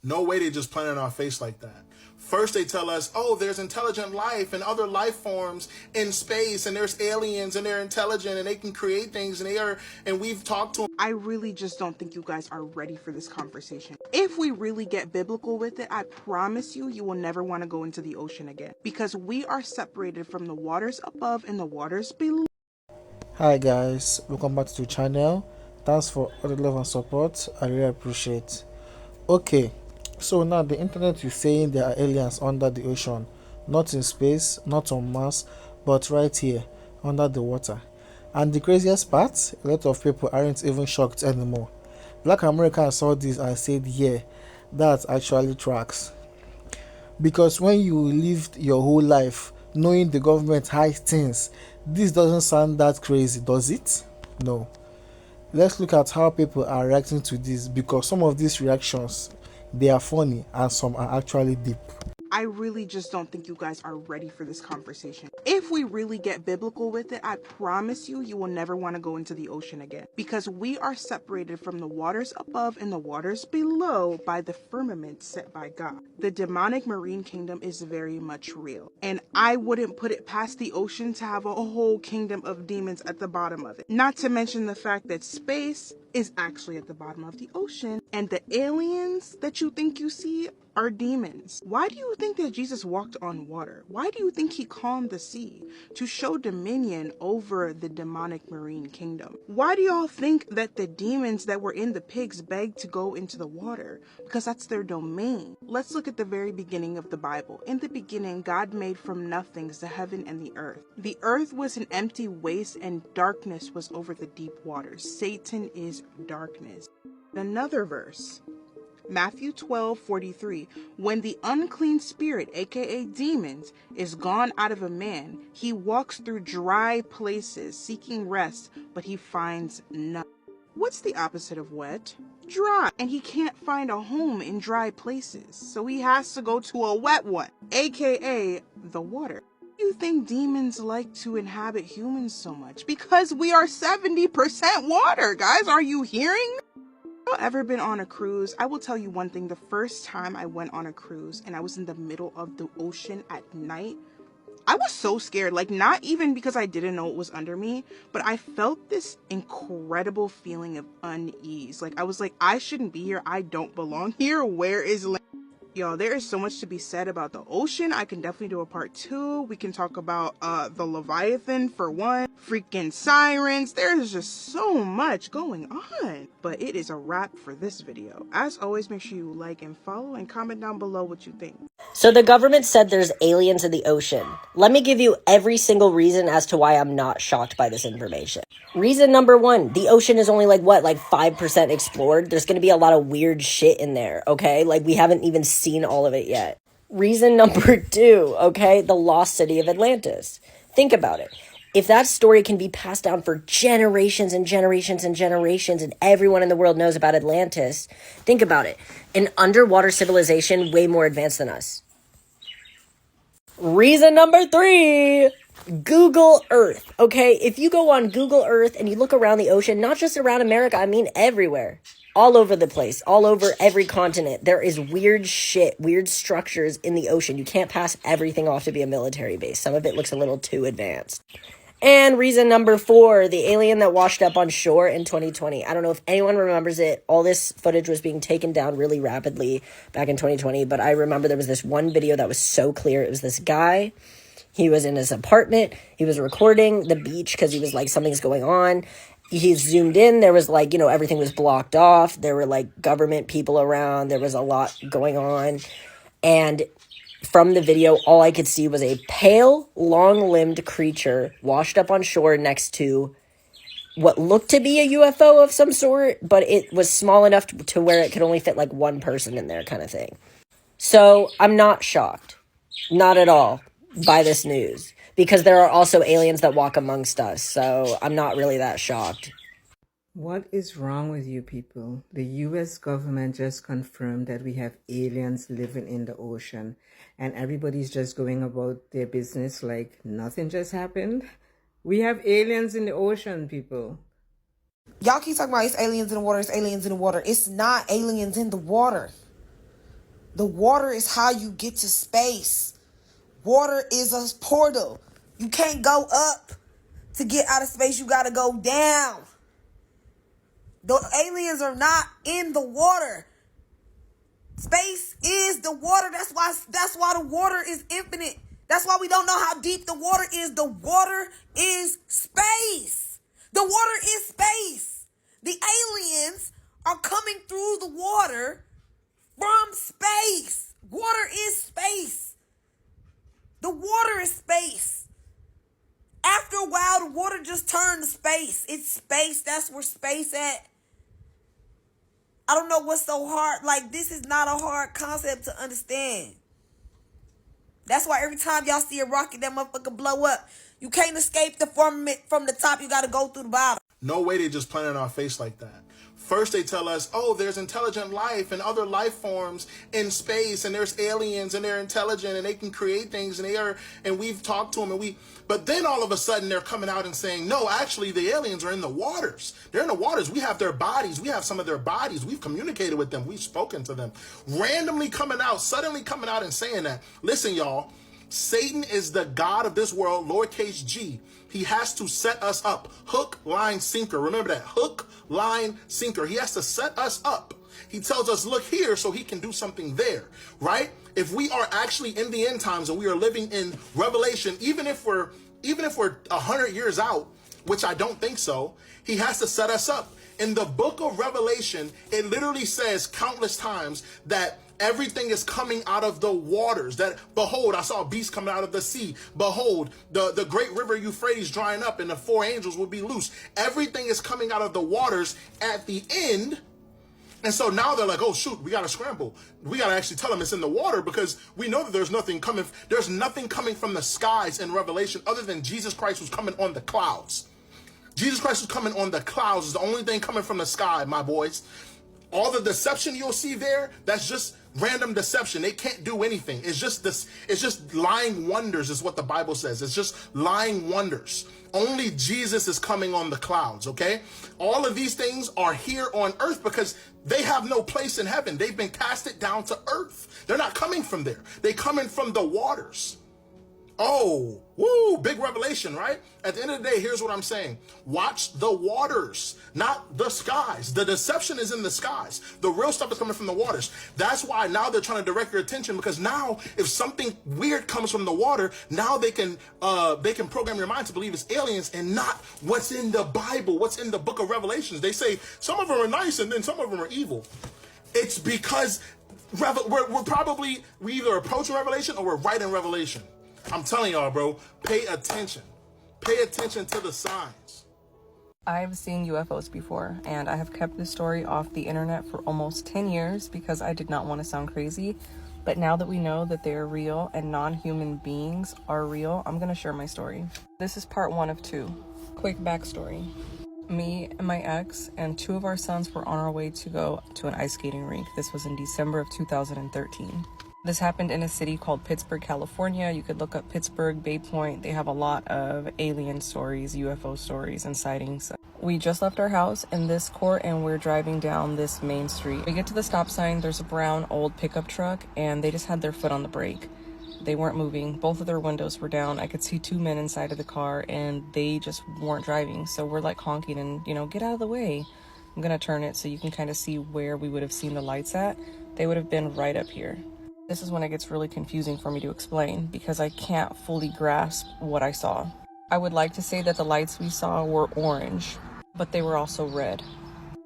No way they just plant it in our face like that. First they tell us, oh, there's intelligent life and other life forms in space, and there's aliens and they're intelligent and they can create things and we've talked to them. I really just don't think you guys are ready for this conversation. If we really get biblical with it, I promise you, you will never want to go into the ocean again, because we are separated from the waters above and the waters below. Hi guys, welcome back to the channel. Thanks for all the love and support. I really appreciate. Okay, so now the internet is saying there are aliens under the ocean, not in space, not on Mars, but right here under the water. And the craziest part, a lot of people aren't even shocked anymore. Black Americans saw this and said, yeah, that actually tracks. Because when you lived your whole life knowing the government hides things, this doesn't sound that crazy, does it? No. Let's look at how people are reacting to this, because some of these reactions, they are funny and some are actually deep. I really just don't think you guys are ready for this conversation. If we really get biblical with it, I promise you, you will never want to go into the ocean again, because we are separated from the waters above and the waters below by the firmament set by God. The demonic marine kingdom is very much real, and I wouldn't put it past the ocean to have a whole kingdom of demons at the bottom of it. Not to mention the fact that space is actually at the bottom of the ocean, and the aliens that you think you see are demons. Why do you think that Jesus walked on water? Why do you think he calmed the sea? To show dominion over the demonic marine kingdom. Why do y'all think that the demons that were in the pigs begged to go into the water? Because that's their domain. Let's look at the very beginning of the Bible. In the beginning, God made from nothings the heaven and the earth. The earth was an empty waste and darkness was over the deep waters. Satan is darkness. Another verse. Matthew 12:43, when the unclean spirit, aka demons, is gone out of a man, he walks through dry places seeking rest, but he finds none. What's the opposite of wet? Dry. And he can't find a home in dry places, so he has to go to a wet one, aka the water. You think demons like to inhabit humans so much? Because we are 70% water, guys. Are you hearing? Ever been on a cruise? I will tell you one thing. The first time I went on a cruise and I was in the middle of the ocean at night, I was so scared. Like, not even because I didn't know it was under me, but I felt this incredible feeling of unease. Like, I was like, I shouldn't be here. I don't belong here. Where is land? Y'all, there is so much to be said about the ocean. I can definitely do a part 2. We can talk about the Leviathan for one. Freaking sirens. There is just so much going on. But it is a wrap for this video. As always, make sure you like and follow and comment down below what you think. So the government said there's aliens in the ocean. Let me give you every single reason as to why I'm not shocked by this information. Reason number 1, the ocean is only like 5% explored. There's going to be a lot of weird shit in there, okay? Like, we haven't even seen all of it yet. Reason number 2, okay? The lost city of Atlantis. Think about it. If that story can be passed down for generations and generations and generations, and everyone in the world knows about Atlantis, think about it. An underwater civilization way more advanced than us. Reason number 3, Google Earth, okay? If you go on Google Earth and you look around the ocean, not just around America, I mean everywhere. All over the place, all over every continent, there is weird shit, weird structures in the ocean. You can't pass everything off to be a military base. Some of it looks a little too advanced. And reason number 4, the alien that washed up on shore in 2020. I don't know if anyone remembers it. All this footage was being taken down really rapidly back in 2020, but I remember there was this one video that was so clear. It was this guy. He was in his apartment. He was recording the beach because he was like, something's going on. He zoomed in. There was like, everything was blocked off. There were like government people around. There was a lot going on. And from the video, all I could see was a pale, long-limbed creature washed up on shore next to what looked to be a UFO of some sort, but it was small enough to where it could only fit like one person in there, kind of thing. So I'm not shocked, not at all, by this news, because there are also aliens that walk amongst us, so I'm not really that shocked. What is wrong with you people? The US government just confirmed that we have aliens living in the ocean, and everybody's just going about their business like nothing just happened. We have aliens in the ocean, people. Y'all keep talking about it's aliens in the water, it's aliens in the water. It's not aliens in the water. The water is how you get to space. Water is a portal. You can't go up to get out of space. You got to go down. The aliens are not in the water. Space is the water. That's why the water is infinite. That's why we don't know how deep the water is. The water is space. The water is space. The aliens are coming through the water from space. Water is space. The water is space. After a while, the water just turned to space. It's space. That's where space at. I don't know what's so hard. Like, this is not a hard concept to understand. That's why every time y'all see a rocket, that motherfucker blow up. You can't escape from the top. You got to go through the bottom. No way they just planted our face like that. First they tell us, oh, there's intelligent life and other life forms in space, and there's aliens and they're intelligent and they can create things, and we've talked to them, but then all of a sudden they're coming out and saying, no, actually the aliens are in the waters. They're in the waters. We have their bodies. We have some of their bodies. We've communicated with them. We've spoken to them. Randomly coming out, suddenly coming out and saying that. Listen, y'all, Satan is the God of this world, lowercase g. He has to set us up. Hook, line, sinker. Remember that. Hook, line, sinker. He has to set us up. He tells us, look here, so he can do something there, right? If we are actually in the end times and we are living in Revelation, even if we're 100 years out, which I don't think so, he has to set us up. In the book of Revelation, it literally says countless times that everything is coming out of the waters. That, behold, I saw a beast coming out of the sea. Behold, the great river Euphrates drying up, and the 4 angels will be loose. Everything is coming out of the waters at the end. And so now they're like, oh, shoot, we got to scramble. We got to actually tell them it's in the water, because we know that there's nothing coming. There's nothing coming from the skies in Revelation other than Jesus Christ who's coming on the clouds. Jesus Christ who's coming on the clouds is the only thing coming from the sky, my boys. All the deception you'll see there, that's just random deception. They can't do anything. It's just lying wonders is what the Bible says. It's just lying wonders. Only Jesus is coming on the clouds, okay? All of these things are here on earth because they have no place in heaven. They've been casted down to earth. They're not coming from there. They're coming from the waters. Oh, woo, big revelation, right? At the end of the day, here's what I'm saying. Watch the waters, not the skies. The deception is in the skies. The real stuff is coming from the waters. That's why now they're trying to direct your attention, because now if something weird comes from the water, now they can program your mind to believe it's aliens and not what's in the Bible, what's in the book of Revelations. They say some of them are nice and then some of them are evil. It's because we either approaching Revelation or we're right in Revelation. I'm telling y'all, bro, pay attention. Pay attention to the signs. I've seen UFOs before, and I have kept this story off the internet for almost 10 years because I did not want to sound crazy. But now that we know that they are real and non-human beings are real, I'm going to share my story. This is part 1 of 2. Quick backstory. Me and my ex and 2 of our sons were on our way to go to an ice skating rink. This was in December of 2013. This happened in a city called Pittsburgh, California. You could look up Pittsburgh, Bay Point. They have a lot of alien stories, UFO stories, and sightings. We just left our house in this court and we're driving down this main street. We get to the stop sign. There's a brown old pickup truck and they just had their foot on the brake. They weren't moving. Both of their windows were down. I could see 2 men inside of the car and they just weren't driving. So we're like honking and, get out of the way. I'm going to turn it so you can kind of see where we would have seen the lights at. They would have been right up here. This is when it gets really confusing for me to explain because I can't fully grasp what I saw. I would like to say that the lights we saw were orange, but they were also red.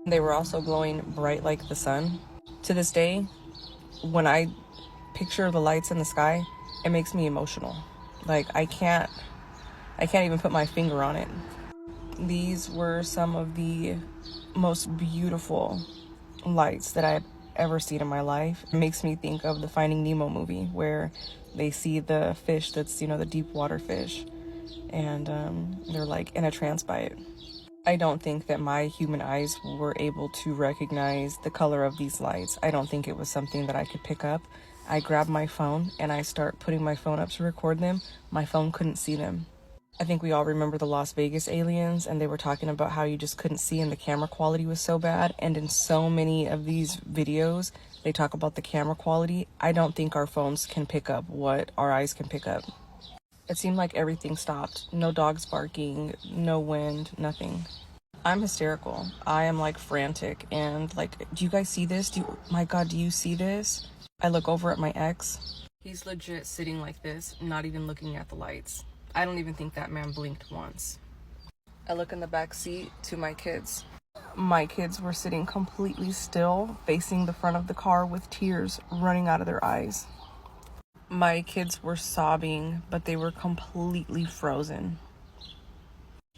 They were also glowing bright like the sun. To this day, when I picture the lights in the sky, it makes me emotional. Like I can't even put my finger on it. These were some of the most beautiful lights that I've ever seen in my life. It makes me think of the Finding Nemo movie where they see the fish that's, the deep water fish, and they're like in a trance by it. I don't think that my human eyes were able to recognize the color of these lights. I don't think it was something that I could pick up. I grab my phone and I start putting my phone up to record them. My phone couldn't see them. I think we all remember the Las Vegas aliens, and they were talking about how you just couldn't see and the camera quality was so bad. And in so many of these videos, they talk about the camera quality. I don't think our phones can pick up what our eyes can pick up. It seemed like everything stopped. No dogs barking, no wind, nothing. I'm hysterical. I am like frantic and like, do you guys see this? My God, do you see this? I look over at my ex. He's legit sitting like this, not even looking at the lights. I don't even think that man blinked once. I look in the back seat to my kids. My kids were sitting completely still, facing the front of the car with tears running out of their eyes. My kids were sobbing, but they were completely frozen.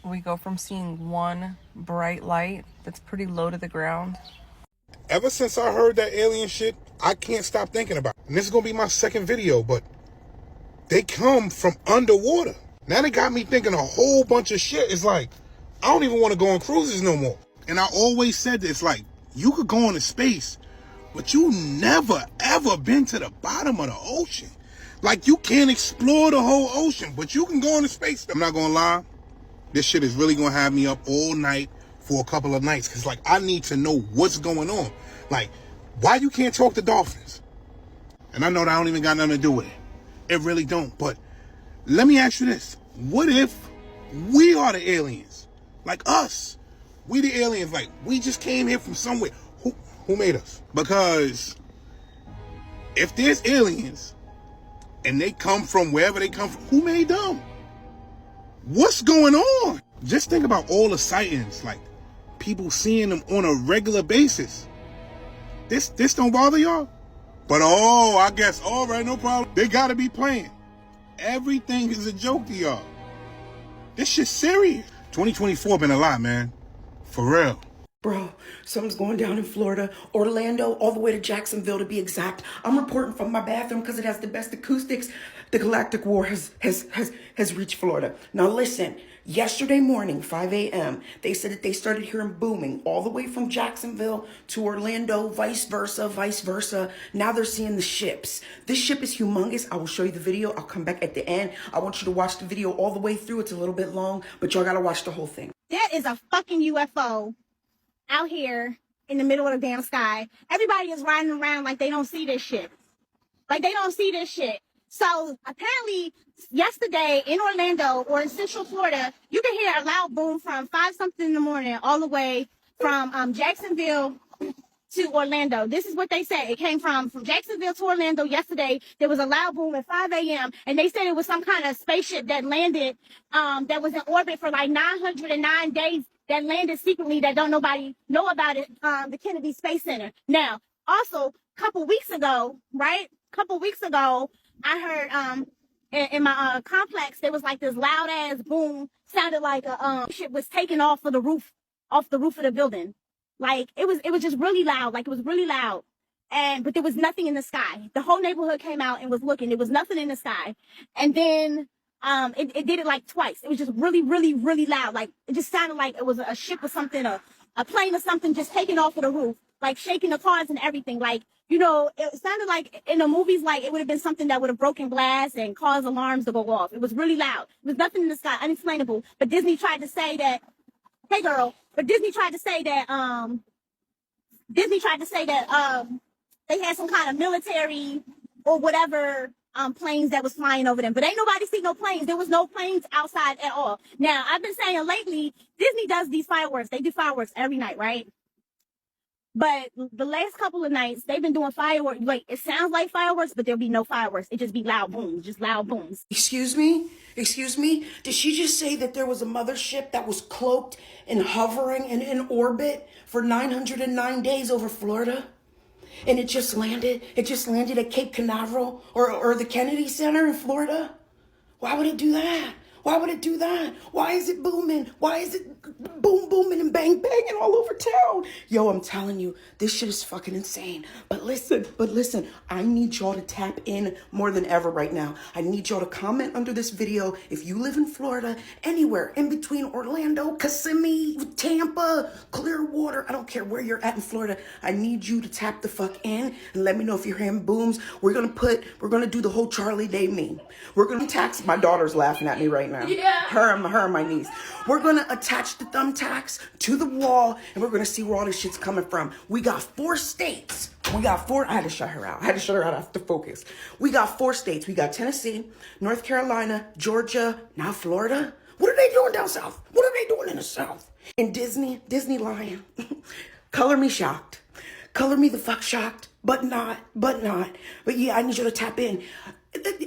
We go from seeing one bright light that's pretty low to the ground. Ever since I heard that alien shit, I can't stop thinking about it. And this is going to be my second video, but they come from underwater. Now they got me thinking a whole bunch of shit. It's like, I don't even want to go on cruises no more. And I always said this, like, you could go into space, but you never, ever been to the bottom of the ocean. Like, you can't explore the whole ocean, but you can go into space. I'm not going to lie. This shit is really going to have me up all night for a couple of nights. Because, like, I need to know what's going on. Like, why you can't talk to dolphins? And I know that I don't even got nothing to do with it. It really don't. But let me ask you this. What if we are the aliens? Like us. We the aliens. Like, we just came here from somewhere. Who made us? Because if there's aliens and they come from wherever they come from, who made them? What's going on? Just think about all the sightings, like people seeing them on a regular basis. This don't bother y'all? But oh, I guess, all right, no problem. They gotta be playing. Everything is a joke to y'all. This shit's serious. 2024 been a lot, man. For real. Bro, something's going down in Florida, Orlando, all the way to Jacksonville to be exact. I'm reporting from my bathroom because it has the best acoustics. The galactic war has reached Florida. Now listen, yesterday morning, 5 a.m., they said that they started hearing booming all the way from Jacksonville to Orlando, vice versa. Now they're seeing the ships. This ship is humongous. I will show you the video. I'll come back at the end. I want you to watch the video all the way through. It's a little bit long, but y'all gotta watch the whole thing. That is a fucking UFO out here in the middle of the damn sky. Everybody is riding around like they don't see this shit. So apparently yesterday in Orlando or in Central Florida, you can hear a loud boom from 5-something in the morning all the way from Jacksonville to Orlando. This is what they say. It came from Jacksonville to Orlando yesterday. There was a loud boom at 5 a.m. and they said it was some kind of spaceship that landed, that was in orbit for like 909 days, that landed secretly, that don't nobody know about it, the Kennedy Space Center. Now, also, a couple weeks ago, I heard in my complex, there was like this loud ass boom, sounded like a shit was taking off the roof of the building. Like it was just really loud, but there was nothing in the sky. The whole neighborhood came out and was looking. There was nothing in the sky. And then it did it like twice. It was just really, really, really loud. Like it just sounded like it was a ship or something, a plane or something just taking off of the roof, like shaking the cars and everything. Like, you know, it sounded like in the movies, like it would have been something that would have broken glass and caused alarms to go off. It was really loud. There was nothing in the sky, unexplainable. But Disney tried to say that, Disney tried to say that they had some kind of military or whatever planes that was flying over them. But ain't nobody see no planes. There was no planes outside at all. Now, I've been saying lately, Disney does these fireworks. They do fireworks every night, right? But the last couple of nights, they've been doing fireworks. Like, it sounds like fireworks, but there'll be no fireworks. It just be loud booms, just loud booms. Excuse me? Did she just say that there was a mothership that was cloaked and hovering and in orbit for 909 days over Florida? And it just landed at Cape Canaveral or the Kennedy Center in Florida? Why would it do that? Why is it booming? Why is it boom booming and bang banging all over town. Yo, I'm telling you, this shit is fucking insane. But listen, I need y'all to tap in more than ever right now. I need y'all to comment under this video if you live in Florida, anywhere in between Orlando, Kissimmee, Tampa, Clearwater. I don't care where you're at in Florida. I need you to tap the fuck in and let me know if you're hearing booms. We're gonna do the whole Charlie Day meme. We're gonna tax. My daughter's laughing at me right now. Yeah. Her and my niece. We're gonna attach the thumbtacks to the wall, and we're gonna see where all this shit's coming from. We got 4 states. I had to shut her out. I have to focus. We got 4 states. We got Tennessee, North Carolina, Georgia, now Florida. What are they doing down south? What are they doing in the south? In Disneyland. Color me shocked. Color me the fuck shocked, but not. But yeah, I need you to tap in.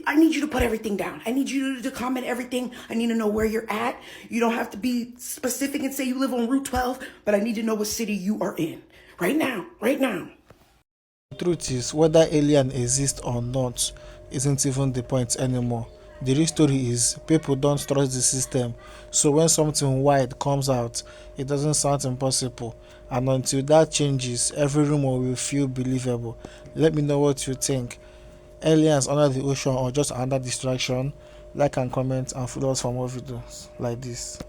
I need you to put everything down. I need you to comment everything. I need to know where you're at. You don't have to be specific and say you live on Route 12, but I need to know what city you are in. Right now. The truth is, whether alien exists or not isn't even the point anymore. The real story is people don't trust the system, so when something wild comes out, it doesn't sound impossible, and until that changes, every rumor will feel believable. Let me know what you think. Aliens under the ocean or just another distraction? Like and comment and follow us for more videos like this.